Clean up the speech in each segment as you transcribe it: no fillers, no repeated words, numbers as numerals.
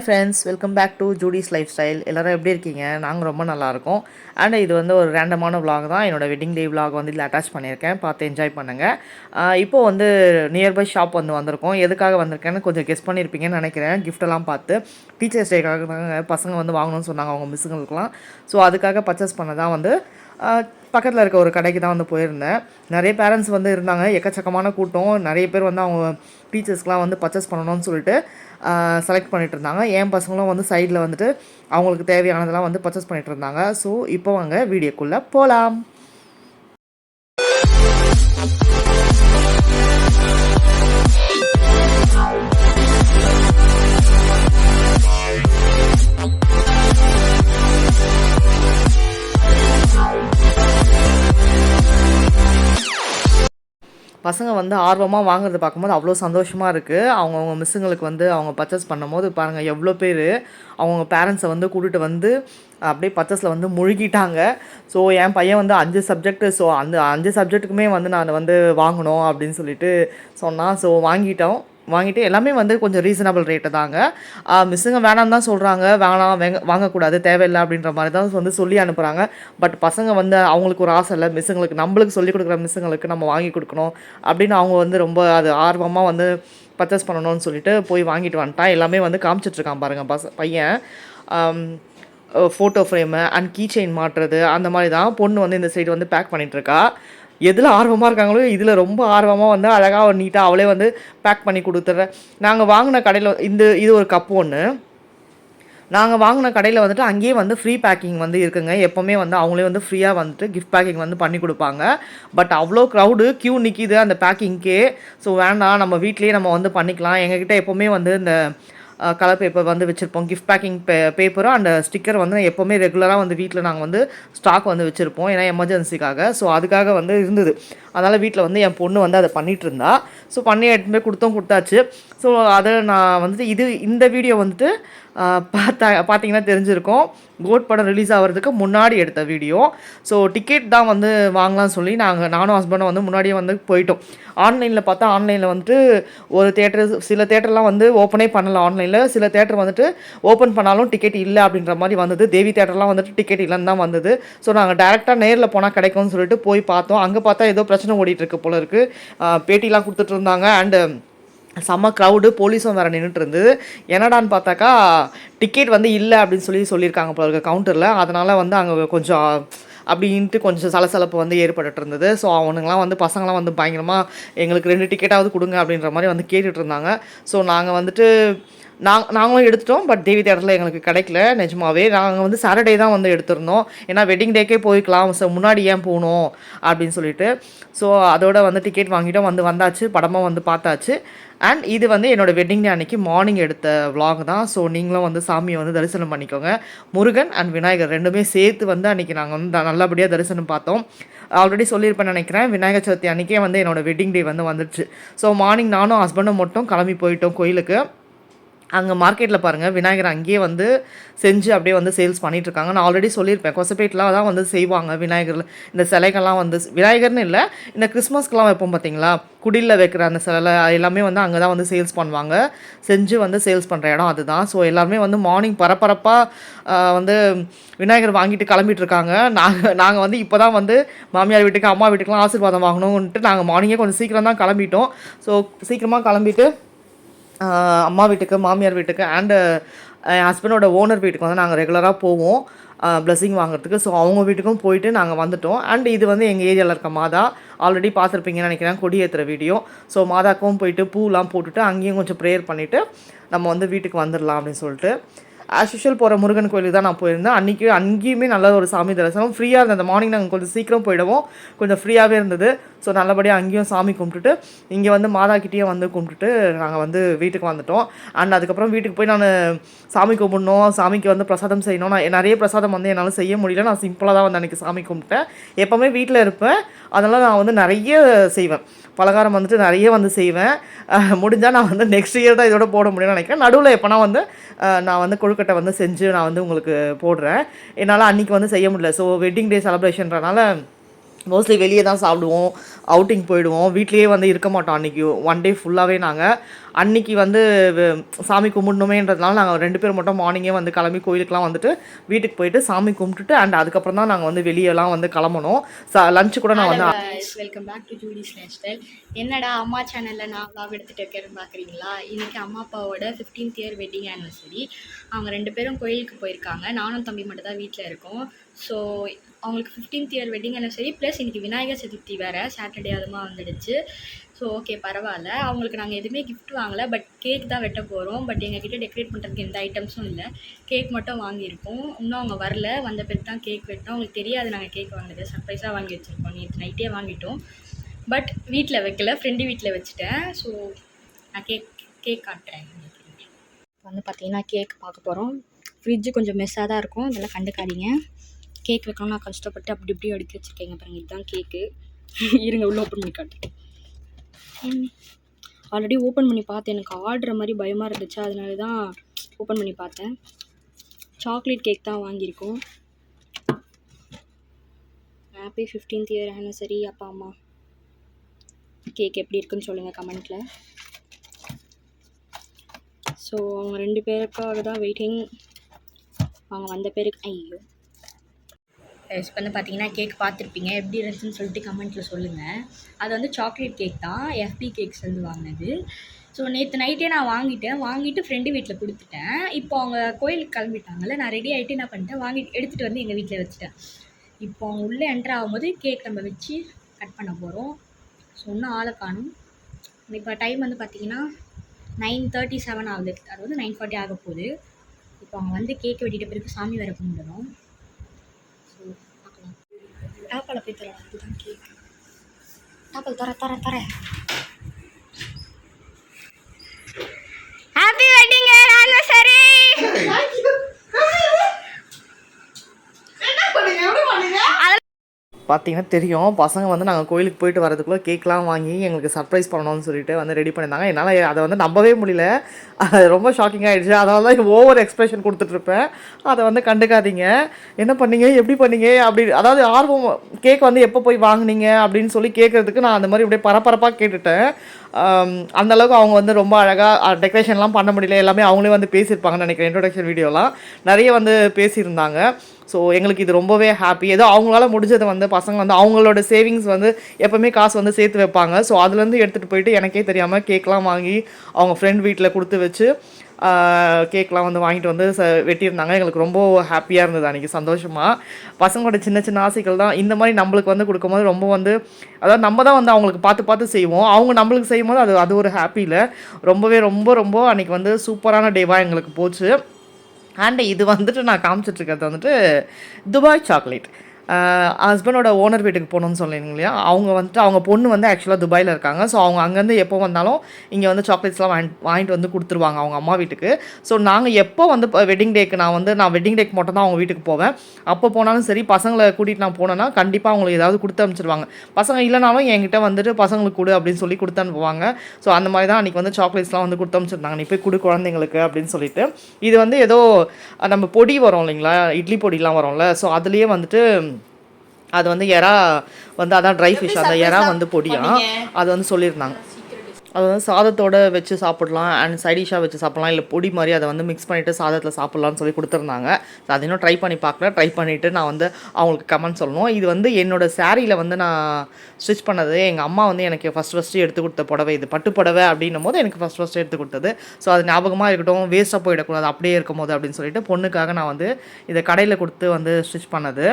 Friends, welcome back to Judy's lifestyle. எல்லோரும் எப்படி இருக்கீங்க? நாங்கள் ரொம்ப நல்லாயிருக்கோம். அண்ட் இது வந்து ஒரு ரேண்டமான விலாக் தான். என்னோடய வெட்டிங் டே விலாக் வந்து இதில் அட்டாச் பண்ணியிருக்கேன். பார்த்து என்ஜாய் பண்ணுங்கள். இப்போது வந்து நியர்பை ஷாப் வந்திருக்கோம். எதுக்காக வந்திருக்கேன்னு கொஞ்சம் கெஸ் பண்ணியிருப்பீங்கன்னு நினைக்கிறேன். கிஃப்டெல்லாம் பார்த்து டீச்சர்ஸ் டேக்காக தாங்க பசங்க வந்து வாங்கணும்னு சொன்னாங்க அவங்க மிஸ்ஸுங்களுக்குலாம். ஸோ அதுக்காக பர்ச்சேஸ் பண்ண தான் வந்து பக்கத்தில் இருக்க ஒரு கடைக்கு தான் வந்து போயிருந்தேன். நிறைய பேரண்ட்ஸ் வந்து இருந்தாங்க. எக்கச்சக்கமான கூட்டம். நிறைய பேர் வந்து அவங்க டீச்சர்ஸ்க்கெலாம் வந்து பர்ச்சேஸ் பண்ணணும்னு சொல்லிட்டு செலக்ட் பண்ணிகிட்டு இருந்தாங்க. என் பசங்களும் வந்து சைடில் வந்துட்டு அவங்களுக்கு தேவையானதெல்லாம் வந்து பர்ச்சேஸ் பண்ணிகிட்டு இருந்தாங்க. ஸோ இப்போ வாங்க வீடியோக்குள்ளே போகலாம். பசங்க வந்து ஆர்வமாக வாங்குறத பார்க்கும்போது அவ்வளோ சந்தோஷமாக இருக்குது. அவங்கவுங்க மிஸ்ஸுங்களுக்கு வந்து அவங்க பர்ச்சேஸ் பண்ணும்போது பாருங்கள் எவ்வளோ பேர் அவங்கவுங்க பேரண்ட்ஸை வந்து கூட்டிகிட்டு வந்து அப்படியே பர்ச்சேஸில் வந்து முழுகிட்டாங்க. ஸோ என் பையன் வந்து 5 சப்ஜெக்ட்டு, ஸோ அந்த 5 சப்ஜெக்ட்டுக்குமே வந்து நான் வந்து வாங்கணும் அப்படின்னு சொல்லிட்டு சொன்னான். ஸோ வாங்கிட்டு எல்லாமே வந்து கொஞ்சம் ரீசனபிள் ரேட்டு தாங்க. மிஸ்ஸுங்க வேணான்னு தான் சொல்கிறாங்க, வாங்கக்கூடாது, தேவையில்லை அப்படின்ற மாதிரி தான் வந்து சொல்லி அனுப்புகிறாங்க. பட் பசங்க வந்து அவங்களுக்கு ஒரு ஆசை இல்லை, மிஸ்ஸுங்களுக்கு நம்மளுக்கு சொல்லிக் கொடுக்குற மிஸ்ஸுங்களுக்கு நம்ம வாங்கி கொடுக்கணும் அப்படின்னு அவங்க வந்து ரொம்ப அது ஆர்வமாக வந்து பர்ச்சேஸ் பண்ணணும்னு சொல்லிட்டு போய் வாங்கிட்டு வந்துட்டான். எல்லாமே வந்து காமிச்சிட்ருக்கான் பாருங்கள் பையன். Photo frame and key chain மாட்டுறது அந்த மாதிரி தான். பொண்ணு வந்து இந்த சைடு வந்து பேக் பண்ணிகிட்ருக்கா. எதில் ஆர்வமாக இருக்காங்களோ இதில் ரொம்ப ஆர்வமாக வந்து அழகாக நீட்டாக அவளே வந்து பேக் பண்ணி கொடுத்துட்றேன். நாங்கள் வாங்கின கடையில் இது ஒரு கப்பு ஒன்று. நாங்கள் வாங்கின கடையில் வந்துட்டு அங்கேயே வந்து ஃப்ரீ பேக்கிங் வந்து இருக்குங்க. எப்போவுமே வந்து அவங்களே வந்து ஃப்ரீயாக வந்துட்டு கிஃப்ட் பேக்கிங் வந்து பண்ணி கொடுப்பாங்க. பட் அவ்வளோ க்ரௌடு க்யூ நிற்கிது அந்த பேக்கிங்க்கே. ஸோ வேண்டாம், நம்ம வீட்லேயே நம்ம வந்து பண்ணிக்கலாம். எங்ககிட்ட எப்போவுமே வந்து இந்த கலர் பேப்பர் வந்து வச்சுருப்போம். கிஃப்ட் பேக்கிங் பேப்பரும் அந்த ஸ்டிக்கர் வந்து எப்போவுமே ரெகுலராக வந்து வீட்டில் நாங்கள் வந்து ஸ்டாக் வந்து வச்சுருப்போம், ஏன்னா எமர்ஜென்சிக்காக. ஸோ அதுக்காக வந்து இருந்தது. அதனால் வீட்டில் வந்து என் பொண்ணு வந்து அதை பண்ணிகிட்டு இருந்தா. ஸோ பண்ணி எடுத்து போய் கொடுத்தாச்சு. ஸோ அதை நான் வந்துட்டு இந்த வீடியோ வந்துட்டு பார்த்தீங்கன்னா தெரிஞ்சிருக்கும். கோட் படம் ரிலீஸ் ஆகிறதுக்கு முன்னாடி எடுத்த வீடியோ. ஸோ டிக்கெட் தான் வந்து வாங்கலாம்னு சொல்லி நானும் ஹஸ்பண்டும் வந்து முன்னாடியே வந்து போயிட்டோம். ஆன்லைனில் பார்த்தா ஆன்லைனில் வந்துட்டு ஒரு சில தேட்டர்லாம் வந்து ஓப்பனே பண்ணலை ஆன்லைனில். சில தேட்டர் வந்துட்டு ஓப்பன் பண்ணாலும் டிக்கெட் இல்லை அப்படின்ற மாதிரி வந்தது. தேவி தேட்டர்லாம் வந்துட்டு டிக்கெட் இல்லைன்னு தான் வந்தது. ஸோ நாங்கள் டேரெக்டாக நேரில் போனால் கிடைக்கும்னு சொல்லிட்டு போய் பார்த்தோம். அங்கே பார்த்தா ஏதோ பிரச்சனை ஓடிட்டுருக்கு போல இருக்குது. பேட்டிலாம் கொடுத்துட்டு இருந்தாங்க. அண்டு செம்ம க்ரௌடு, போலீஸும் வேறு நின்றுட்டு இருந்தது. என்னடான்னு பார்த்தாக்கா டிக்கெட் வந்து இல்லை அப்படின்னு சொல்லியிருக்காங்க போல இருக்குது கவுண்டரில். அதனால் வந்து அங்கே கொஞ்சம் அப்படின்ட்டு கொஞ்சம் சலசலப்பு வந்து ஏற்பட்டு இருந்தது. ஸோ அவனுங்களாம் வந்து பசங்களாம் வந்து பயங்கரமாக எங்களுக்கு 2 டிக்கெட்டாவது கொடுங்க அப்படின்ற மாதிரி வந்து கேட்டுட்டு இருந்தாங்க. ஸோ நாங்கள் வந்துட்டு நாங்களும் எடுத்துட்டோம். பட் தேவி தேட்டரில் எங்களுக்கு கிடைக்கல நிஜமாவே. நாங்கள் வந்து சாட்டர்டே தான் வந்து எடுத்திருந்தோம், ஏன்னா வெட்டிங் டேக்கே போய்க்கலாம், ஸோ முன்னாடி ஏன் போகணும் அப்படின்னு சொல்லிட்டு. ஸோ அதோட வந்து டிக்கெட் வாங்கிட்டோம், வந்தாச்சு, படமாக வந்து பார்த்தாச்சு. அண்ட் இது வந்து என்னோடய வெட்டிங் டே அன்றைக்கி மார்னிங் எடுத்த விலாக் தான். ஸோ நீங்களும் வந்து சாமியை வந்து தரிசனம் பண்ணிக்கோங்க. முருகன் அண்ட் விநாயகர் ரெண்டுமே சேர்த்து வந்து அன்றைக்கி நாங்கள் வந்து நல்லபடியாக தரிசனம் பார்த்தோம். ஆல்ரெடி சொல்லியிருப்பேன்னு நினைக்கிறேன். விநாயகர் சதுர்த்தி அன்றைக்கே வந்து என்னோடய வெட்டிங் டே வந்து வந்துடுச்சு. ஸோ மார்னிங் நானும் ஹஸ்பண்டும் மட்டும் கிளம்பி போயிட்டோம் கோயிலுக்கு. அங்கே மார்க்கெட்டில் பாருங்கள் விநாயகர் அங்கேயே வந்து செஞ்சு அப்படியே வந்து சேல்ஸ் பண்ணிகிட்ருக்காங்க. நான் ஆல்ரெடி சொல்லியிருப்பேன், கொசப்பேட்டில் தான் வந்து செய்வாங்க விநாயகரில். இந்த சிலைகள்லாம் வந்து விநாயகர்னு இல்லை, இந்த கிறிஸ்மஸ்க்கெலாம் வைப்போம் பார்த்தீங்களா, குடியில் வைக்கிற அந்த சிலை எல்லாமே வந்து அங்கே தான் வந்து சேல்ஸ் பண்ணுவாங்க. செஞ்சு வந்து சேல்ஸ் பண்ணுற இடம் அதுதான். ஸோ எல்லாருமே வந்து மார்னிங் பரபரப்பாக வந்து விநாயகர் வாங்கிட்டு கிளம்பிட்டுருக்காங்க. நாங்கள் வந்து இப்போ தான் வந்து மாமியார் வீட்டுக்கு அம்மா வீட்டுக்கெலாம் ஆசீர்வாதம் வாங்கணுன்ட்டு நாங்கள் மார்னிங்கே கொஞ்சம் சீக்கிரம் தான் கிளம்பிட்டோம். ஸோ சீக்கிரமாக கிளம்பிட்டு அம்மா வீட்டுக்கு, மாமியார் வீட்டுக்கு அண்டு என் ஹஸ்பண்டோட ஓனர் வீட்டுக்கு வந்து நாங்கள் ரெகுலராக போவோம் பிளஸ்ஸிங் வாங்குறதுக்கு. ஸோ அவங்க வீட்டுக்கும் போயிட்டு நாங்கள் வந்துட்டோம். அண்ட் இது வந்து எங்கள் ஏரியாவில் இருக்க மாதா, ஆல்ரெடி பார்த்துருப்பீங்கன்னு நினைக்கிறேன், கொடியேற்றுற வீடியோ. ஸோ மாதாக்கும் போயிட்டு பூலாம் போட்டுட்டு அங்கேயும் கொஞ்சம் ப்ரேயர் பண்ணிவிட்டு நம்ம வந்து வீட்டுக்கு வந்துடலாம் அப்படின்னு சொல்லிட்டு ஆஸ் யூஷுவல் போகிற முருகன் கோயிலுக்கு தான் நான் போயிருந்தேன். அங்கேயுமே நல்ல ஒரு சாமி தரிசனம் ஃப்ரீயாக இருந்தது. அந்த மார்னிங் நாங்கள் கொஞ்சம் சீக்கிரம் போயிடுவோம், கொஞ்சம் ஃப்ரீயாகவே இருந்தது. ஸோ நல்லபடியாக அங்கேயும் சாமி கும்பிட்டுட்டு இங்கே வந்து மாதாக்கிட்டேயே வந்து கும்பிட்டுட்டு நாங்கள் வந்து வீட்டுக்கு வந்துட்டோம். அண்ட் அதுக்கப்புறம் வீட்டுக்கு போய் நான் சாமி கும்பிடணும், சாமிக்கு வந்து பிரசாதம் செய்யணும். நான் நிறைய பிரசாதம் வந்து என்னால் செய்ய முடியல. நான் சிம்பிளாக தான் வந்து அன்றைக்கி சாமி கும்பிட்டேன். எப்போவுமே வீட்டில் இருப்பேன், அதனால் நான் வந்து நிறைய செய்வேன். பலகாரம் வந்துட்டு நிறைய வந்து செய்வேன். முடிஞ்சால் நான் வந்து நெக்ஸ்ட் இயர் தான் இதோட போட முடியும்னு நினைக்கிறேன். நடுவில் எப்போனா வந்து நான் வந்து கொழுக்கட்டை வந்து செஞ்சு நான் வந்து உங்களுக்கு போடுறேன். என்னால் அன்றைக்கி வந்து செய்ய முடியல. ஸோ வெட்டிங் டே செலிப்ரேஷன்றனால மோஸ்ட்லி வெளியே தான் சாப்பிடுவோம், அவுட்டிங் போயிடுவோம், வீட்லேயே வந்து இருக்க மாட்டோம். அன்றைக்கி 1 டே ஃபுல்லாகவே நாங்கள் அன்னைக்கு வந்து சாமி கும்பிடணுமேன்றதுனால நாங்கள் 2 பேர் மட்டும் மார்னிங்கே வந்து கிளம்பி கோயிலுக்குலாம் வந்துட்டு வீட்டுக்கு போயிட்டு சாமி கும்பிட்டுட்டு அண்ட் அதுக்கப்புறம் தான் நாங்கள் வந்து வெளியெல்லாம் வந்து கிளம்பணும். லஞ்சு கூட நான் வந்து welcome back to Julie's life style. என்னடா அம்மா சேனலில் நான் vlog எடுத்துகிட்டு இருக்கேன்னு பார்க்குறீங்களா? இன்றைக்கி அம்மா அப்பாவோட 15th இயர் வெட்டிங் ஆனிவர்சரி. அவங்க 2 பேரும் கோயிலுக்கு போயிருக்காங்க. நானும் தம்பி மட்டும் தான் வீட்டில் இருக்கோம். ஸோ அவங்களுக்கு 15th year wedding anniversary plus இன்றைக்கி விநாயகர் சதுர்த்தி வேறு சாட்டர்டே அதுமா வந்துடுச்சு. ஸோ ஓகே பரவாயில்ல. அவங்களுக்கு நாங்கள் எதுவுமே கிஃப்ட் வாங்கலை, பட் கேக் தான் வெட்ட போகிறோம். பட் எங்ககிட்ட டெக்கரேட் பண்ணுறதுக்கு எந்த ஐட்டம்ஸும் இல்லை. கேக் மட்டும் வாங்கியிருக்கோம். இன்னும் அவங்க வரல, வந்த பிறகு தான் கேக் வெட்டோம். அவங்களுக்கு தெரியாது நாங்கள் கேக் வாங்கினது, சர்ப்ரைஸாக வாங்கி வச்சுருக்கோம். நேற்று நைட்டே வாங்கிட்டோம், பட் வீட்டில் வைக்கல, ஃப்ரெண்டு வீட்டில் வச்சுட்டேன். ஸோ நான் கேக் காட்டுறேன். வந்து பார்த்தீங்கன்னா கேக் பார்க்க போகிறோம். ஃப்ரிட்ஜு கொஞ்சம் மெஸ்ஸாக தான் இருக்கும், இதெல்லாம் கண்டுக்காதீங்க. கேக் வைக்கணும் நான் கஷ்டப்பட்டு அப்படி இப்படி அடுக்கி வச்சுருக்கேங்க பாருங்கள். இதுதான் கேக்கு. இருங்க உள்ளே ஓப்பன் பண்ணி காட்டுறேன். ஆல்ரெடி ஓப்பன் பண்ணி பார்த்தேன், எனக்கு ஆடுற மாதிரி பயமாக இருந்துச்சு, அதனால தான் ஓப்பன் பண்ணி பார்த்தேன். சாக்லேட் கேக் தான் வாங்கியிருக்கோம். ஹாப்பி 15th இயர் ஆனிவர்சரி அப்பா அம்மா. கேக் எப்படி இருக்குன்னு சொல்லுங்கள் கமெண்ட்டில். ஸோ அவங்க 2 பேருக்காக தான் வெயிட்டிங். அவங்க வந்த பேருக்கு ஐயோ இப்போ வந்து பார்த்தீங்கன்னா கேக் பார்த்துருப்பீங்க, எப்படி இருந்துச்சுன்னு சொல்லிட்டு கமெண்ட்டில் சொல்லுங்கள். அது வந்து சாக்லேட் கேக் தான், எஃபி கேக்ஸ் வந்து வாங்கினது. ஸோ நேற்று நைட்டே நான் வாங்கிட்டு ஃப்ரெண்டு வீட்டில் கொடுத்துட்டேன். இப்போ அவங்க கோயிலுக்கு கிளம்பிட்டாங்கல்ல, நான் ரெடி ஆகிட்டு என்ன பண்ணிட்டேன், எடுத்துகிட்டு வந்து எங்கள் வீட்டில் வச்சுட்டேன். இப்போ அவங்க உள்ளே என்ட்ரு ஆகும்போது கேக் நம்ம வச்சு கட் பண்ண போகிறோம். ஸோ இன்னும் ஆளை காணும். இப்போ டைம் வந்து பார்த்திங்கன்னா 9:37 ஆகுது, அது வந்து 9:40 ஆக போகுது. இப்போ அவங்க வந்து கேக் வெட்டிட்ட பிறகு சாமி வேறு கும்பிடணும். ஸோ பார்க்கலாம். டாப்பால் போய் தரலாம், இதுதான் கேக். டாப்பால் தர ஹாப்பி வெட்டிங் ஆனிவர்சரி. பார்த்தீங்கன்னா தெரியும், பசங்க வந்து நாங்கள் கோயிலுக்கு போயிட்டு வரதுக்குள்ளே கேக்லாம் வாங்கி எங்களுக்கு சர்ப்ரைஸ் பண்ணணும்னு சொல்லிட்டு வந்து ரெடி பண்ணியிருந்தாங்க. என்னால் அதை வந்து நம்பவே முடியல, அது ரொம்ப ஷாக்கிங் ஆகிடுச்சு. அதனால தான் ஓவர் எக்ஸ்பிரஷன் கொடுத்துட்ருப்பேன், அதை வந்து கண்டுக்காதீங்க. என்ன பண்ணீங்க, எப்படி பண்ணீங்க அப்படி, அதாவது ஆர்வம் கேக் வந்து எப்போ போய் வாங்கினீங்க அப்படின்னு சொல்லி கேட்குறதுக்கு நான் அந்த மாதிரி அப்படியே பரபரப்பாக கேட்டுட்டேன். அந்தளவுக்கு அவங்க வந்து ரொம்ப அழகாக டெக்கரேஷன்லாம் பண்ண முடியல, எல்லாமே அவங்களே வந்து பேசியிருப்பாங்கன்னு நினைக்கிறேன். இன்ட்ரோடக்ஷன் வீடியோலாம் நிறைய வந்து பேசியிருந்தாங்க. ஸோ எங்களுக்கு இது ரொம்பவே ஹாப்பி. ஏதோ அவங்களால முடிஞ்சதை வந்து பசங்க வந்து அவங்களோட சேவிங்ஸ் வந்து எப்போவுமே காசு வந்து சேர்த்து வைப்பாங்க. ஸோ அதுலேருந்து எடுத்துகிட்டு போயிட்டு எனக்கே தெரியாமல் கேக்லாம் வாங்கி அவங்க ஃப்ரெண்ட் வீட்டில் கொடுத்து வச்சு கேக்லாம் வந்து வாங்கிட்டு வந்து வெட்டியிருந்தாங்க. எங்களுக்கு ரொம்ப ஹாப்பியாக இருந்தது அன்றைக்கி, சந்தோஷமாக. பசங்களோட சின்ன சின்ன ஆசைகள் தான் இந்த மாதிரி நம்மளுக்கு வந்து கொடுக்கும்போது ரொம்ப வந்து, அதாவது நம்ம தான் வந்து அவங்களுக்கு பார்த்து செய்வோம், அவங்க நம்மளுக்கு செய்யும்போது அது ஒரு ஹாப்பியில் ரொம்பவே ரொம்ப அன்றைக்கி வந்து சூப்பரான டேவாக எங்களுக்கு போச்சு. அண்ட் இது வந்துட்டு நான் காமிச்சிட்ருக்கிறது வந்துட்டு துபாய் சாக்லேட். ஹஸ்பண்டோட ஓனர் வீட்டுக்கு போகணுன்னு சொன்னீங்க இல்லையா, அவங்க வந்துட்டு அவங்க பொண்ணு வந்து ஆக்சுவலாக துபாயில் இருக்காங்க. ஸோ அவங்க அங்கேருந்து எப்போ வந்தாலும் இங்கே வந்து சாக்லேட்ஸ்லாம் வாங்கிட்டு வந்து கொடுத்துருவாங்க அவங்க அம்மா வீட்டுக்கு. ஸோ நாங்கள் எப்போ வந்து வெட்டிங் டேக்கு நான் வெட்டிங் டேக்கு மட்டும் தான் அவங்க வீட்டுக்கு போவேன். அப்போ போனாலும் சரி, பசங்களை கூட்டிகிட்டு நான் போனேன்னா கண்டிப்பாக அவங்களுக்கு ஏதாவது கொடுத்து அனுப்பிச்சிருவாங்க. பசங்க இல்லைனாலும் என்கிட்ட வந்துட்டு பசங்களுக்கு கொடு அப்படின்னு சொல்லி கொடுத்து அனுப்புவாங்க. ஸோ அந்த மாதிரி தான் அன்றைக்கி வந்து சாக்லேட்ஸ்லாம் வந்து கொடுத்து அனுப்பிச்சிருந்தாங்க, நீ போய் கொடு குழந்தைங்களுக்கு அப்படின்னு சொல்லிட்டு. இது வந்து ஏதோ நம்ம பொடி வரும் இல்லைங்களா, இட்லி பொடிலாம் வரும்ல, ஸோ அதுலேயே வந்துட்டு அது வந்து எறா வந்து, அதான் ட்ரை ஃபிஷ், அந்த எறா வந்து பொடியாக அது வந்து சொல்லியிருந்தாங்க. அது வந்து சாதத்தோடு வச்சு சாப்பிட்லாம் அண்ட் சைடிஷாக வச்சு சாப்பிட்லாம், இல்லை பொடி மாதிரி அதை வந்து மிக்ஸ் பண்ணிவிட்டு சாதத்தில் சாப்பிட்லான்னு சொல்லி கொடுத்துருந்தாங்க. ஸோ அது இன்னும் ட்ரை பண்ணி பார்க்கல, ட்ரை பண்ணிவிட்டு நான் வந்து அவங்களுக்கு கமெண்ட் சொல்லணும். இது வந்து என்னோடய சாரியில் வந்து நான் ஸ்டிச் பண்ணது. எங்கள் அம்மா வந்து எனக்கு ஃபஸ்ட்டு எடுத்து கொடுத்த புடவை இது, பட்டு புடவை அப்படின்னும் போது எனக்கு ஃபஸ்ட்டு எடுத்து கொடுத்தது. ஸோ அது ஞாபகமாக இருக்கட்டும், வேஸ்ட்டாக போயிடக்கூடாது அப்படியே இருக்கும் போது அப்படின்னு சொல்லிட்டு பொண்ணுக்காக நான் வந்து இதை கடையில் கொடுத்து வந்து ஸ்டிச் பண்ணது.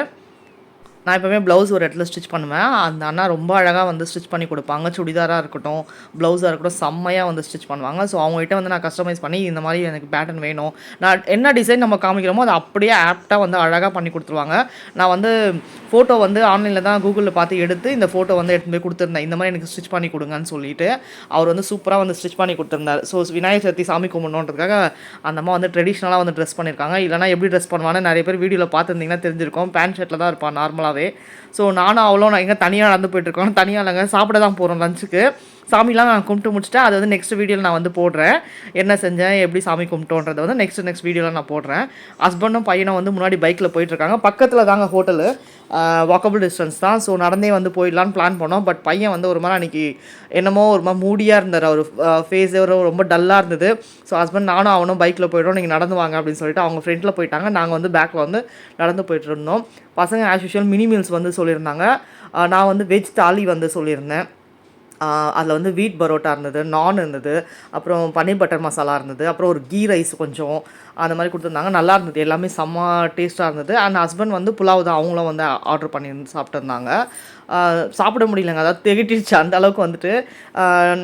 நான் எப்போவுமே ப்ளவுஸ் ஒரு இடத்துல ஸ்டிச் பண்ணுவேன், அந்த அண்ணா ரொம்ப அழகாக வந்து ஸ்டிச் பண்ணி கொடுப்பாங்க. சுடிதாராக இருக்கட்டும், ப்ளவுஸாக இருக்கட்டும், செம்மையாக வந்து ஸ்டிச் பண்ணுவாங்க. ஸோ அவங்ககிட்ட வந்து நான் கஸ்டமைஸ் பண்ணி இந்த மாதிரி எனக்கு பேட்டர்ன் வேணும், நான் என்ன டிசைன் நம்ம காமிக்கிறோமோ அதை அப்படியே ஆப்டாக வந்து அழகாக பண்ணி கொடுத்துருவாங்க. நான் வந்து ஃபோட்டோ வந்து ஆன்லைனில் தான் கூகுளில் பார்த்து எடுத்து இந்த ஃபோட்டோ வந்து எடுத்து போய் கொடுத்துருந்தேன், இந்த மாதிரி எனக்கு ஸ்டிச் பண்ணி கொடுங்கன்னு சொல்லிட்டு. அவர் வந்து சூப்பராக வந்து ஸ்டிச் பண்ணி கொடுத்துருந்தார். ஸோ விநாயகர் சதுர்த்தி சாமி கும்பிடணுன்றதுக்காக அந்த அம்மா வந்து ட்ரெடிஷ்னலாக வந்து ட்ரெஸ் பண்ணியிருக்காங்க. இல்லைனா எப்படி ட்ரெஸ் பண்ணுவான்னு நிறைய பேர் வீடியோவில் பார்த்துருந்தீங்கன்னா தெரிஞ்சிருக்கும். பேண்ட் ஷர்ட்டில் தான் இருப்பான் நார்மலாக. ஸோ நானும் அவ்வளோ நான் எங்கே தனியாக நடந்து போயிட்டுருக்கோம், தனியாக இல்லைங்க, சாப்பிட தான் போகிறோம் லஞ்சுக்கு. சாமிலாம் நான் கும்பிட்டு முடிச்சுட்டேன். அது வந்து நெக்ஸ்ட் வீடியோவில் நான் வந்து போடுறேன், என்ன செஞ்சேன் எப்படி சாமி கும்பிட்டோன்றதை வந்து நெக்ஸ்ட் வீடியோவில் நான் போடுறேன். ஹஸ்பண்டும் பையனும் வந்து முன்னாடி பைக்கில் போயிட்டுருக்காங்க, பக்கத்தில் தாங்க ஹோட்டலு. வாக்கபிள் டிஸ்டன்ஸ் தான். ஸோ நடந்தே வந்து போயிடலான்னு பிளான் பண்ணோம். பட் பையன் வந்து ஒரு மாதிரி அன்றைக்கி என்னமோ ஒரு மாதிரி மூடியாக இருந்தார். அவர் ஃபேஸே ரொம்ப டல்லாக இருந்தது. ஸோ ஹஸ்பண்ட் நானும் அவனும் பைக்கில் போய்ட்டோம், நீங்கள் நடந்து வாங்க அப்படின்னு சொல்லிட்டு அவங்க ஃப்ரெண்டில் போயிட்டாங்க. நாங்கள் வந்து பேக்கில் வந்து நடந்து போயிட்டு இருந்தோம். பசங்க ஆஸ் யூஷுவல் மினி மீல்ஸ் வந்து சொல்லியிருந்தாங்க. நான் வந்து வெஜ் தாலி வந்து சொல்லியிருந்தேன். அதில் வந்து வீட் பரோட்டா இருந்தது, நான் இருந்தது, அப்புறம் பன்னீர் பட்டர் மசாலா இருந்தது, அப்புறம் ஒரு கீ ரைஸ் கொஞ்சம் அந்த மாதிரி கொடுத்துருந்தாங்க. நல்லா இருந்தது, எல்லாமே செம்ம டேஸ்ட்டாக இருந்தது. அண்ட் ஹஸ்பண்ட் வந்து புலாவ் தான் அவங்களும் வந்து ஆர்டர் பண்ணி சாப்பிட்டுருந்தாங்க. சாப்பிட முடியலங்க, அதாவது திகட்டிடுச்சு அந்த அளவுக்கு வந்துட்டு.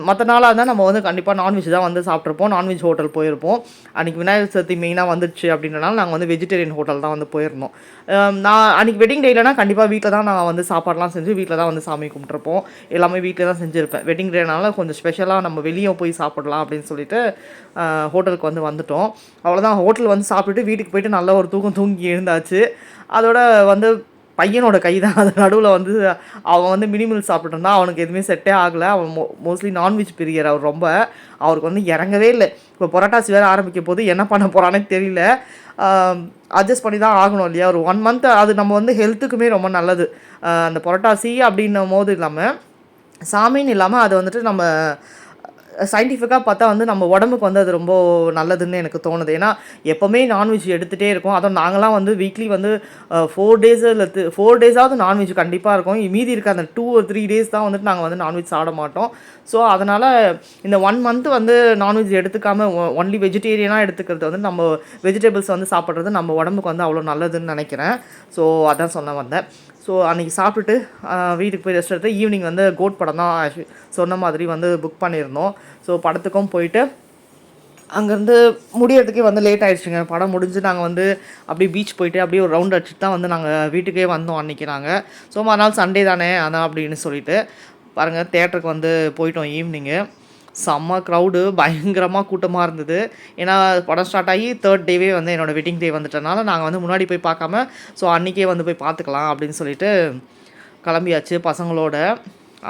மற்ற நாளாக இருந்தால் நம்ம வந்து கண்டிப்பாக நான்வெஜ் தான் வந்து சாப்பிட்ருப்போம், நான்வெஜ் ஹோட்டல் போயிருப்போம். அன்றைக்கி விநாயகர் சதுர்த்தி மெயினாக வந்துடுச்சு அப்படின்றனால நாங்கள் வந்து வெஜிடேரியன் ஹோட்டல் தான் வந்து போயிருந்தோம். நான் அன்றைக்கி வெட்டிங் டேலனா கண்டிப்பாக வீட்டில் தான் நான் வந்து சாப்பாடெலாம் செஞ்சு வீட்டில் தான் வந்து சாமி கும்பிட்ருப்போம். எல்லாமே வீட்டில் தான் செஞ்சுருப்பேன். வெட்டிங் டேனால கொஞ்சம் ஸ்பெஷலாக நம்ம வெளியே போய் சாப்பிடலாம் அப்படின்னு சொல்லிட்டு ஹோட்டலுக்கு வந்து வந்துட்டோம். அவ்வளோதான், ஹோட்டல் வந்து சாப்பிட்டுட்டு வீட்டுக்கு போயிட்டு நல்ல ஒரு தூங்கி எழுந்தாச்சு. அதோட வந்து பையனோட கை தான் அது நடுவில் வந்து அவன் வந்து மினிமல் சாப்பிட்டு இருந்தான். அவனுக்கு எதுவுமே செட்டே ஆகலை. அவன் மோஸ்ட்லி நான்வெஜ் பிரியர் அவர் ரொம்ப. அவருக்கு வந்து இறங்கவே இல்லை. இப்போ புரட்டாசி வேறு ஆரம்பிக்க போது என்ன பண்ண போகிறானே தெரியல. அட்ஜஸ்ட் பண்ணி தான் ஆகணும் இல்லையா. ஒரு 1 மந்த் அது நம்ம வந்து ஹெல்த்துக்குமே ரொம்ப நல்லது. அந்த புரட்டாசி அப்படின்னும் போது இல்லாமல் சாமின்னு இல்லாமல் அது வந்துட்டு நம்ம சயின்டிஃபிக்காக பார்த்தா வந்து நம்ம உடம்புக்கு வந்து அது ரொம்ப நல்லதுன்னு எனக்கு தோணுது. ஏன்னா எப்போவுமே நான்வெஜ் எடுத்துகிட்டே இருக்கும். அதுவும் நாங்களாம் வந்து வீக்லி வந்து 4 டேஸு இல்லை 4 டேஸாவது நான்வெஜ் கண்டிப்பாக இருக்கும். மீதி இருக்க அந்த 2 or 3 டேஸ் தான் வந்துட்டு நாங்கள் வந்து நான்வெஜ் சாப்பிட மாட்டோம். ஸோ அதனால் இந்த 1 மந்த் வந்து நான்வெஜ் எடுத்துக்காமல் ஒன்லி வெஜிடேரியனாக எடுத்துக்கிறது வந்து நம்ம வெஜிடபிள்ஸ் வந்து சாப்பிட்றது நம்ம உடம்புக்கு வந்து அவ்வளோ நல்லதுன்னு நினைக்கிறேன். ஸோ அதான் சொல்ல வந்தேன். ஸோ அன்றைக்கி சாப்பிட்டுட்டு வீட்டுக்கு போய் ரெஸ்ட் எடுத்து ஈவினிங் வந்து கோட் படம் தான் சொன்ன மாதிரி வந்து புக் பண்ணியிருந்தோம். ஸோ படத்துக்கும் போயிட்டு அங்கேருந்து முடியறதுக்கே வந்து லேட் ஆகிடுச்சுங்க. படம் முடிஞ்சு நாங்கள் வந்து அப்படியே பீச் போயிட்டு அப்படியே ஒரு ரவுண்ட் அடிச்சுட்டு தான் வந்து நாங்கள் வீட்டுக்கே வந்தோம் அன்றைக்கி நாங்கள். ஸோ மறுநாள் சண்டே தானே அதான் அப்படின்னு சொல்லிட்டு பாருங்கள் தேட்டருக்கு வந்து போயிட்டோம் ஈவினிங்கு. செம்ம க்ரௌடு, பயங்கரமாக கூட்டமாக இருந்தது. ஏன்னா படம் ஸ்டார்ட் ஆகி 3rd டேவே வந்து என்னோடய வெட்டிங் டே வந்துட்டனால நாங்கள் வந்து முன்னாடி போய் பார்க்காம ஸோ அன்றைக்கே வந்து போய் பார்த்துக்கலாம் அப்படின்னு சொல்லிட்டு கிளம்பியாச்சு பசங்களோட.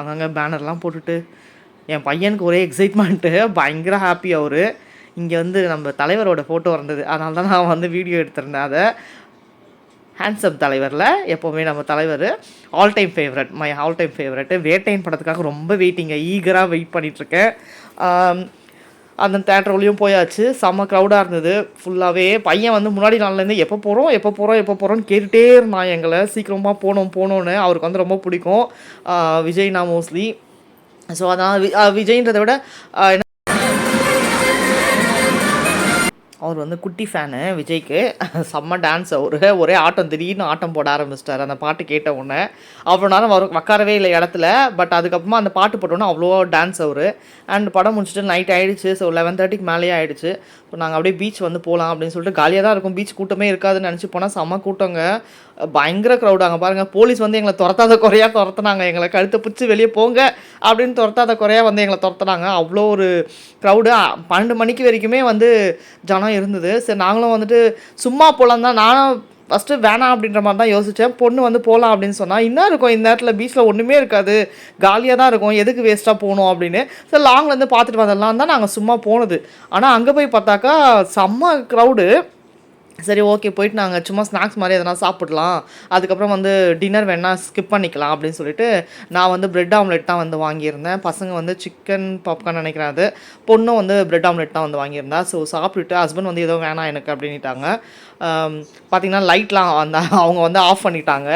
அங்கங்கே பேனர்லாம் போட்டுட்டு என் பையனுக்கு ஒரே எக்ஸைட்மெண்ட்டு, பயங்கர ஹாப்பி அவர். இங்கே வந்து நம்ம தலைவரோட ஃபோட்டோ இருந்தது, அதனால தான் நான் வந்து வீடியோ எடுத்திருந்தேன். அதை ஹேண்ட்ஸப் தலைவரில் எப்போவுமே நம்ம தலைவர் ஆல் டைம் ஃபேவரட். வேட்டையின் படத்துக்காக ரொம்ப ஈகராக வெயிட் பண்ணிகிட்ருக்கேன். அந்த தேட்டர்லேயும் போயாச்சு. செம்ம க்ரௌடாக இருந்தது ஃபுல்லாகவே. பையன் வந்து முன்னாடி நாள்லேருந்து எப்போ போகிறோன்னு கேட்டுகிட்டே இருந்தான் எங்களை, சீக்கிரமாக போகணுன்னு. அவருக்கு வந்து ரொம்ப பிடிக்கும் விஜய்னா மோஸ்ட்லி. ஸோ அதான் விஜய்ன்றதை விட அவர் வந்து குட்டி ஃபேனு விஜய்க்கு. செம்ம டான்ஸ் அவர், ஒரே ஆட்டம், திடீர்னு ஆட்டம் போட ஆரம்பிச்சிட்டார் அந்த பாட்டு கேட்ட உடனே. அவ்வளோ நேரம் உட்காரவே இல்லை இடத்துல. பட் அதுக்கப்புறமா அந்த பாட்டு போட்டோன்னே அவ்வளோ டான்ஸ் அவர். அண்ட் படம் முடிச்சுட்டு நைட் ஆகிடுச்சு. ஸோ 11:30க்கு மேலேயே ஆகிடுச்சு. ஸோ நாங்கள் அப்படியே பீச் வந்து போகலாம் அப்படின்னு சொல்லிட்டு, காலியாக தான் இருக்கும் பீச், கூட்டமே இருக்காதுன்னு நினச்சி போனால் செம்ம கூட்டங்க, பயங்கர க்ரௌடு. அங்கே பாருங்கள், போலீஸ் வந்து எங்களை துரத்துனாங்க. எங்களை கழுத்தை பிடிச்சி வெளியே போங்க அப்படின்னு துரத்தாத குறையாக வந்து எங்களை துரத்துனாங்க. அவ்வளோ ஒரு க்ரௌடு. 12 மணிக்கு வரைக்குமே வந்து ஜனம் இருந்தது. சரி நாங்களும் வந்துட்டு சும்மா போகலாம் தான், நானும் ஃபஸ்ட்டு வேணாம் அப்படின்ற மாதிரி தான் யோசித்தேன். பொண்ணு வந்து போகலாம் அப்படின்னு சொன்னால், இன்னும் இருக்கும் இந்த நேரத்தில் பீச்சில் ஒன்றுமே இருக்காது, காலியாக தான் இருக்கும், எதுக்கு வேஸ்ட்டாக போகணும் அப்படின்னு. சரி லாங்லேருந்து பார்த்துட்டு வந்துடலாம் தான் நாங்கள் சும்மா போனது. ஆனால் அங்கே போய் பார்த்தாக்கா செம்ம க்ரௌடு. சரி ஓகே, போயிட்டு நாங்கள் சும்மா ஸ்நாக்ஸ் மாதிரி எதனா சாப்பிடலாம், அதுக்கப்புறம் வந்து டின்னர் வேணால் ஸ்கிப் பண்ணிக்கலாம் அப்படின்னு சொல்லிட்டு நான் வந்து ப்ரெட் ஆம்லெட் தான் வந்து வாங்கியிருந்தேன். பசங்க வந்து சிக்கன் பாப்கார்ன் நினைக்கிறேன், அது பொண்ணும் வந்து ப்ரெட் ஆம்லெட் தான் வந்து வாங்கியிருந்தேன். ஸோ சாப்பிட்டுட்டு ஹஸ்பண்ட் வந்து எதுவும் வேணாம் எனக்கு அப்படின்ட்டாங்க. பார்த்திங்கன்னா லைட்லாம் அவங்க வந்து ஆஃப் பண்ணிட்டாங்க.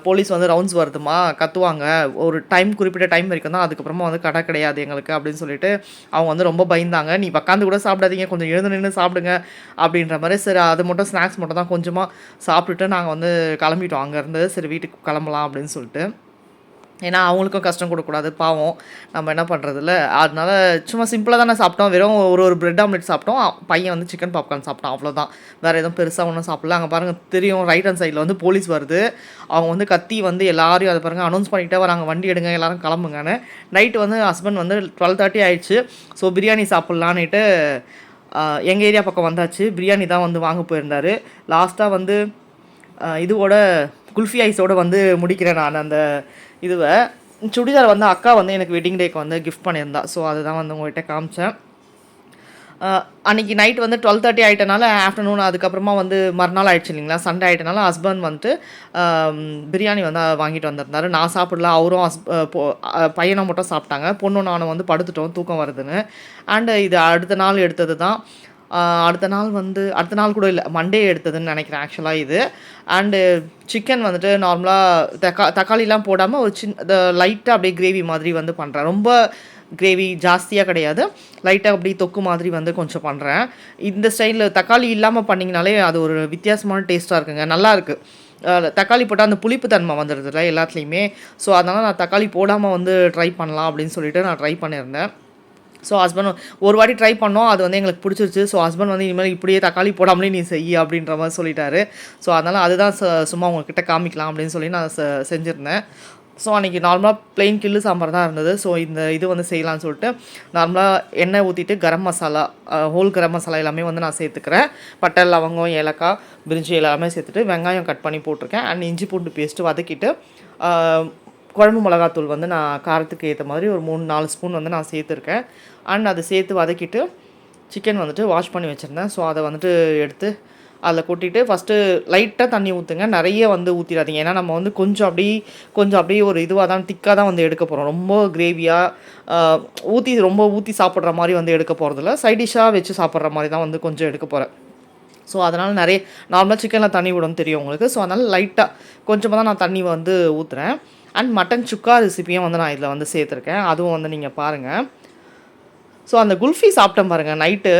போலீஸ் வந்து ரவுண்ட்ஸ் வருதுமா, கத்துவாங்க, ஒரு குறிப்பிட்ட டைம் வரைக்கும் தான், அதுக்கப்புறமா வந்து கடை கிடையாது எங்களுக்கு அப்படின்னு சொல்லிட்டு அவங்க வந்து ரொம்ப பயந்தாங்க. நீ உட்காந்து கூட சாப்பிடாதீங்க, கொஞ்சம் எழுந்து நின்று சாப்பிடுங்க அப்படின்ற மாதிரி. சரி அது மட்டும் ஸ்நாக்ஸ் மட்டும் தான் கொஞ்சமாக சாப்பிட்டுட்டு நாங்கள் வந்து கிளம்பிட்டோம் அங்கேருந்து. சரி வீட்டுக்கு கிளம்பலாம் அப்படின்னு சொல்லிட்டு. ஏன்னா அவங்களுக்கும் கஷ்டம் கொடுக்கக்கூடாது, பாவம், நம்ம என்ன பண்ணுறதில்ல. அதனால சும்மா சிம்பிளாக தானே சாப்பிட்டோம், வெறும் ஒரு ப்ரெட் ஆம்லெட் சாப்பிட்டோம். பையன் வந்து சிக்கன் பாப்கார்ன் சாப்பிட்டோம், அவ்வளோதான். வேறு எதுவும் பெருசாக ஒன்றும் சாப்பிடல. அங்கே பாருங்கள் தெரியும், ரைட் ஹேண்ட் சைடில் வந்து போலீஸ் வருது. அவங்க வந்து கத்தி வந்து எல்லாரையும் அதை பாருங்கள் அனௌன்ஸ் பண்ணிகிட்டே வராங்க, வண்டி எடுங்க எல்லோரும் கிளம்புங்கன்னு. நைட்டு வந்து ஹஸ்பண்ட் வந்து 12:30 ஆயிடுச்சு. ஸோ பிரியாணி சாப்பிட்லான்னுட்டு எங்கள் ஏரியா பக்கம் வந்தாச்சு. பிரியாணி தான் வந்து வாங்க போயிருந்தார். லாஸ்ட்டாக வந்து இதுவோட குல்ஃபி ஐஸோடு வந்து முடிக்கிறேன் நான் அந்த இதுவை. சுடிதார் வந்து அக்கா வந்து எனக்கு வெட்டிங் டேக்கு வந்து கிஃப்ட் பண்ணியிருந்தா. ஸோ அதுதான் வந்து உங்கள்கிட்ட காமிச்சேன். அன்றைக்கி நைட் வந்து 12:30 ஆகிட்டனால ஆஃப்டர்நூன் அதுக்கப்புறமா வந்து மறுநாள் ஆயிடுச்சு இல்லைங்களா, சண்டே ஆகிட்டனால ஹஸ்பண்ட் வந்துட்டு பிரியாணி வந்து வாங்கிட்டு வந்திருந்தாரு. நான் சாப்பிடல, அவரும் பையனை மட்டும் சாப்பிட்டாங்க. பொண்ணும் நானும் வந்து படுத்துட்டோம் தூக்கம் வருதுன்னு. அண்டு இது அடுத்த நாள் எடுத்தது தான். அடுத்த நாள் கூட இல்லை, மண்டே எடுத்ததுன்னு நினைக்கிறேன் ஆக்சுவலாக இது. அண்டு சிக்கன் வந்துட்டு நார்மலாக தக்காளிலாம் போடாமல் ஒரு லைட்டாக அப்படியே கிரேவி மாதிரி வந்து பண்ணுறேன். ரொம்ப கிரேவி ஜாஸ்தியாக கிடையாது, லைட்டாக அப்படி தொக்கு மாதிரி வந்து கொஞ்சம் பண்ணுறேன். இந்த ஸ்டைலில் தக்காளி இல்லாமல் பண்ணிங்கனாலே அது ஒரு வித்தியாசமான டேஸ்ட்டாக இருக்குங்க, நல்லாயிருக்கு. தக்காளி போட்டால் அந்த புளிப்பு தன்மை வந்துடுதுல்ல எல்லாத்துலேயுமே. ஸோ அதனால் நான் தக்காளி போடாமல் வந்து ட்ரை பண்ணலாம் அப்படின்னு சொல்லிட்டு நான் ட்ரை பண்ணியிருந்தேன். ஸோ ஹஸ்பண்ட் ஒரு வாட்டி ட்ரை பண்ணோம், அது வந்து எங்களுக்கு பிடிச்சிருச்சு. ஸோ ஹஸ்பண்ட் வந்து இனிமேல் இப்படியே தக்காளி போடாமலே நீ செய் அப்படின்ற மாதிரி சொல்லிட்டாரு. ஸோ அதனால் அதுதான் சும்மா உங்ககிட்ட காமிக்கலாம் அப்படின்னு சொல்லி நான் செஞ்சுருந்தேன். ஸோ அன்றைக்கி நார்மலாக ப்ளெயின் கில்லு சாம்பார் தான் இருந்தது. ஸோ இந்த இது வந்து செய்யலான்னு சொல்லிட்டு நார்மலாக எண்ணெய் ஊற்றிட்டு கரம் மசாலா, ஹோல் கரம் மசாலா எல்லாமே வந்து நான் சேர்த்துக்கிறேன். பட்டை, லவங்கம், ஏலக்காய், பிரிஞ்சி எல்லாமே சேர்த்துட்டு வெங்காயம் கட் பண்ணி போட்டிருக்கேன். அண்ட் இஞ்சி பூண்டு பேஸ்ட்டு வதக்கிட்டு குழம்பு மிளகாத்தூள் வந்து நான் காரத்துக்கு ஏற்ற மாதிரி ஒரு 3-4 ஸ்பூன் வந்து நான் சேர்த்துருக்கேன். அண்ட் அதை சேர்த்து வதக்கிட்டு சிக்கன் வந்துட்டு வாஷ் பண்ணி வச்சுருந்தேன். ஸோ அதை வந்துட்டு எடுத்து அதில் கொட்டிட்டு ஃபஸ்ட்டு லைட்டாக தண்ணி ஊற்றுங்க, நிறைய வந்து ஊற்றிடாதீங்க. ஏன்னா நம்ம வந்து கொஞ்சம் அப்படியே ஒரு இதுவாக தான் திக்காக தான் வந்து எடுக்க போகிறோம். ரொம்ப கிரேவியாக ரொம்ப ஊற்றி சாப்பிட்ற மாதிரி வந்து எடுக்க போகிறதில்ல, சைட் டிஷ்ஷாக வச்சு சாப்பிட்ற மாதிரி தான் வந்து கொஞ்சம் எடுக்க போகிறேன். ஸோ அதனால் நிறைய நார்மலாக சிக்கனில் தண்ணி விடணும் தெரியும் உங்களுக்கு. ஸோ அதனால் லைட்டாக கொஞ்சமாக தான் நான் தண்ணி வந்து ஊற்றுறேன். அண்ட் மட்டன் சுக்கா ரெசிப்பியும் வந்து நான் இதில் வந்து சேர்த்துருக்கேன், அதுவும் வந்து நீங்கள் பாருங்கள். ஸோ அந்த குல்ஃபி சாப்பிட்டேன் பாருங்கள், நைட்டு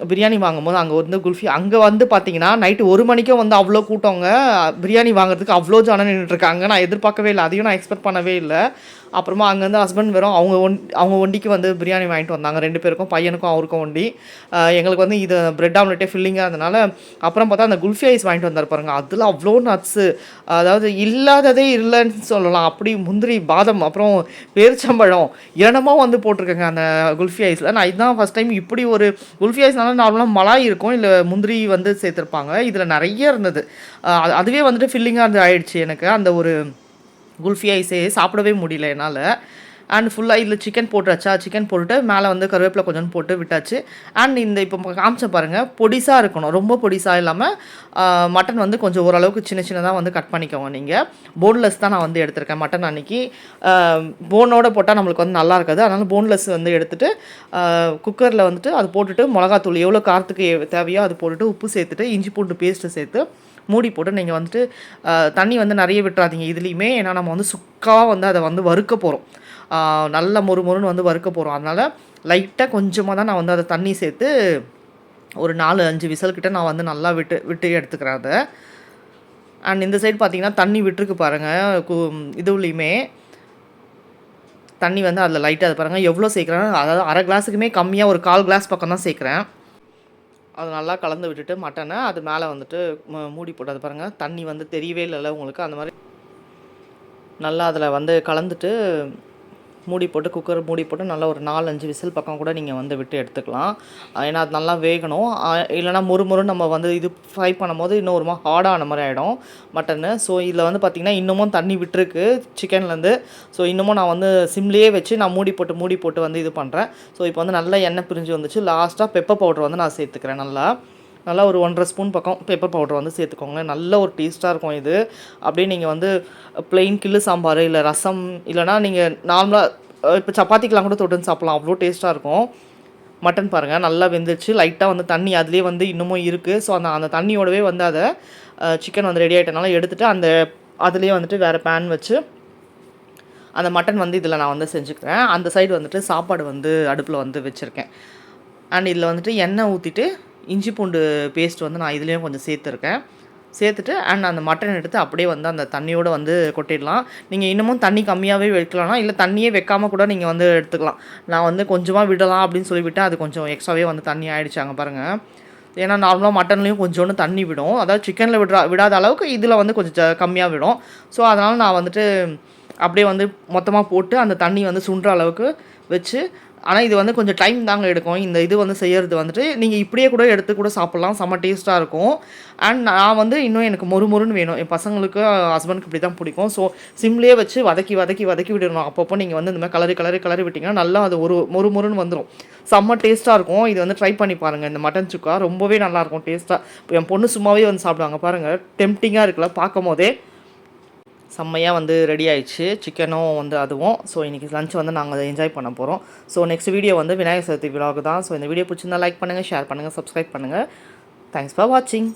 பிரியாணி வாங்கும்போது அங்கே வந்து குல்ஃபி அங்கே வந்து பார்த்தீங்கன்னா நைட்டு 1 மணிக்கும் வந்து அவ்வளோ கூட்டவங்க பிரியாணி வாங்குறதுக்கு அவ்வளோ ஜனம் நின்றுட்டுருக்காங்க. நான் எதிர்பார்க்கவே இல்லை, அதையும் நான் எக்ஸ்பெக்ட் பண்ணவே இல்லை. அப்புறமா அங்கேருந்து ஹஸ்பண்ட் வெறும் அவங்க ஒண்டிக்கு வந்து பிரியாணி வாங்கிட்டு வந்தாங்க, 2 பேருக்கும், பையனுக்கும் அவருக்கும் ஒண்டி. எங்களுக்கு வந்து இது பிரெட் ஆம்லெட்டே ஃபில்லிங்காக இருந்தனால அப்புறம் பார்த்தா அந்த குல்ஃபி ஐஸ் வாங்கிட்டு வந்தார் பாருங்க, அதில் அவ்வளோ நட்ஸு, அதாவது இல்லாததே இல்லைன்னு சொல்லலாம். அப்படி முந்திரி, பாதம், அப்புறம் பேரிச்சம்பழம் என்னமோ வந்து போட்டிருக்கேங்க அந்த குல்ஃபி ஐஸில். நான் இதுதான் ஃபஸ்ட் டைம் இப்படி ஒரு குல்ஃபி ஐஸ்னால நார்மலாக மலாய் இருக்கும், இல்லை முந்திரி வந்து சேர்த்துருப்பாங்க, இதில் நிறைய இருந்தது. அதுவே வந்துட்டு ஃபில்லிங்காக இருந்து ஆயிடுச்சு எனக்கு. அந்த ஒரு குல்ஃபி ஐஸே சாப்பிடவே முடியல என்னால். அண்ட் ஃபுல்லாக இதில் சிக்கன் போட்டாச்சா, சிக்கன் போட்டுட்டு மேலே வந்து கருவேப்பிலை கொஞ்சம் போட்டு விட்டாச்சு. அண்ட் இந்த இப்போ காமிச்ச பாருங்கள், பொடிசாக இருக்கணும், ரொம்ப பொடிசாக இல்லாமல். மட்டன் வந்து கொஞ்சம் ஓரளவுக்கு சின்னதாக வந்து கட் பண்ணிக்கோங்க நீங்கள். போன்லெஸ் தான் நான் வந்து எடுத்திருக்கேன் மட்டன் அன்றைக்கி. போனோடு போட்டால் நம்மளுக்கு வந்து நல்லா இருக்காது, அதனால் போன்லெஸ் வந்து எடுத்துகிட்டு குக்கரில் வந்துட்டு அது போட்டுட்டு மிளகாத்தூள் எவ்வளோ காரத்துக்கு தேவையோ அது போட்டுட்டு உப்பு சேர்த்துட்டு இஞ்சி பூண்டு பேஸ்ட்டு சேர்த்து மூடி போட்டு நீங்கள் வந்துட்டு தண்ணி வந்து நிறைய விட்டுறாதீங்க இதுலேயுமே. ஏன்னா நம்ம வந்து சுக்காக வந்து அதை வந்து வறுக்க போகிறோம், நல்ல மொறுன்னு வந்து வறுக்க போகிறோம். அதனால் லைட்டாக கொஞ்சமாக தான் நான் வந்து அதை தண்ணி சேர்த்து ஒரு 4-5 விசல்கிட்ட நான் வந்து நல்லா விட்டு எடுத்துக்கிறேன் அதை. அண்ட் இந்த சைடு பார்த்தீங்கன்னா தண்ணி விட்டுருக்கு பாருங்கள், இதுலேயுமே தண்ணி வந்து அதில் லைட்டாக அது பாருங்கள் எவ்வளோ சேர்க்குறேன், அதாவது அரை கிளாஸுக்குமே கம்மியாக ஒரு 1/4 கிளாஸ் பக்கம் தான் சேர்க்குறேன். அது நல்லா கலந்து விட்டுட்டு மட்டனை அது மேலே வந்துட்டு மூடி போட்டு, அது பாருங்கள் தண்ணி வந்து தெரியவே இல்லைல்ல உங்களுக்கு, அந்த மாதிரி நல்லா அதில் வந்து கலந்துட்டு மூடி போட்டு குக்கர் மூடி போட்டு நல்லா ஒரு 4-5 விசில் பக்கம் கூட நீங்கள் வந்து விட்டு எடுத்துக்கலாம். ஏன்னா அது நல்லா வேகணும், இல்லைனா மொறுன்னு நம்ம வந்து இது ஃப்ரை பண்ணும்போது இன்னும் ஒரு ஹார்டான மாதிரி ஆகிடும் மட்டனு. ஸோ இதில் வந்து பார்த்திங்கன்னா இன்னமும் தண்ணி விட்டுருக்கு சிக்கன்லேருந்து. ஸோ இன்னமும் நான் வந்து சிம்லேயே வச்சு நான் மூடி போட்டு வந்து இது பண்ணுறேன். ஸோ இப்போ வந்து நல்லா எண்ணெய் பிரிஞ்சு வந்துச்சு. லாஸ்ட்டாக பெப்பர் பவுடர் வந்து நான் சேர்த்துக்கிறேன். நல்லா ஒரு 1.5 ஸ்பூன் பக்கம் பெப்பர் பவுடர் வந்து சேர்த்துக்கோங்க, நல்ல ஒரு டேஸ்ட்டாக இருக்கும் இது. அப்படியே நீங்கள் வந்து ப்ளெயின் கில்லு சாம்பார் இல்லை ரசம், இல்லைனா நீங்கள் நார்மலாக இப்போ சப்பாத்திக்கெலாம் கூட தொட்டுன்னு சாப்பிட்லாம், அவ்வளோ டேஸ்ட்டாக இருக்கும். மட்டன் பாருங்கள் நல்லா வெந்துருச்சு, லைட்டாக வந்து தண்ணி அதுலேயே வந்து இன்னமும் இருக்குது. ஸோ அந்த தண்ணியோடவே வந்து அதை சிக்கன் வந்து ரெடி ஆகிட்டனால எடுத்துகிட்டு அதுலேயே வந்துட்டு வேறு பேன் வச்சு அந்த மட்டன் வந்து இதில் நான் வந்து செஞ்சுக்கிறேன். அந்த சைடு வந்துட்டு சாப்பாடு வந்து அடுப்பில் வந்து வச்சுருக்கேன். அண்ட் இதில் வந்துட்டு எண்ணெய் ஊற்றிட்டு இஞ்சி பூண்டு பேஸ்ட் வந்து நான் இதுலேயும் கொஞ்சம் சேர்த்துட்டு அண்ட் அந்த மட்டன் எடுத்து அப்படியே வந்து அந்த தண்ணியோடு வந்து கொட்டிடலாம். நீங்கள் இன்னமும் தண்ணி கம்மியாகவே வைக்கலாம்னா, இல்லை தண்ணியே வைக்காமல் கூட நீங்கள் வந்து எடுத்துக்கலாம். நான் வந்து கொஞ்சமாக விடலாம் அப்படின்னு சொல்லிவிட்டேன், அது கொஞ்சம் எக்ஸ்ட்ராவே வந்து தண்ணி ஆகிடுச்சாங்க பாருங்கள். ஏன்னா நார்மலாக மட்டன்லேயும் கொஞ்சோண்டு தண்ணி விடும், அதாவது சிக்கனில் விடாத அளவுக்கு இதில் வந்து கொஞ்சம் கம்மியாக விடும். ஸோ அதனால் நான் வந்துட்டு அப்படியே வந்து மொத்தமாக போட்டு அந்த தண்ணி வந்து சுண்டுற அளவுக்கு வச்சு ஆனால் இது வந்து கொஞ்சம் டைம் தாங்க எடுக்கும். இந்த இது வந்து செய்யறது வந்துட்டு நீங்கள் இப்படியே கூட எடுத்து கூட சாப்பிட்லாம். செம்ம டேஸ்ட்டாக இருக்கும். அண்ட் நான் வந்து இன்னும் எனக்கு மொறுமொறுன்னு வேணும். என் பசங்களுக்கு ஹஸ்பண்டுக்கு இப்படி தான் பிடிக்கும். ஸோ சிம்லேயே வச்சு வதக்கி விடணும். அப்பப்போ நீங்கள் வந்து இந்த மாதிரி கலரி விட்டிங்கன்னா நல்லா அது ஒரு மொறுமொறுன்னு வந்துடும். செம்ம டேஸ்ட்டாக இருக்கும். இது வந்து ட்ரை பண்ணி பாருங்கள். இந்த மட்டன் சுக்கா ரொம்பவே நல்லாயிருக்கும் டேஸ்ட்டாக. என் பொண்ணு சும்மாவே வந்து சாப்பிடுவாங்க பாருங்கள். டெம்ப்டிங்காக இருக்குல்ல பார்க்கும் போதே. செம்மையாக வந்து ரெடி ஆயிடுச்சு சிக்கனும் வந்து அதுவும். ஸோ இன்றைக்கி லஞ்ச் வந்து நாங்கள் அதை என்ஜாய் பண்ண போகிறோம். ஸோ நெக்ஸ்ட் வீடியோ வந்து விநாயகர் சதுர்த்தி விலாக் தான். ஸோ இந்த வீடியோ பிடிச்சிருந்தா லைக் பண்ணுங்கள், ஷேர் பண்ணுங்கள், சப்ஸ்கிரைப் பண்ணுங்கள். தேங்க்ஸ் ஃபார் வாட்சிங்.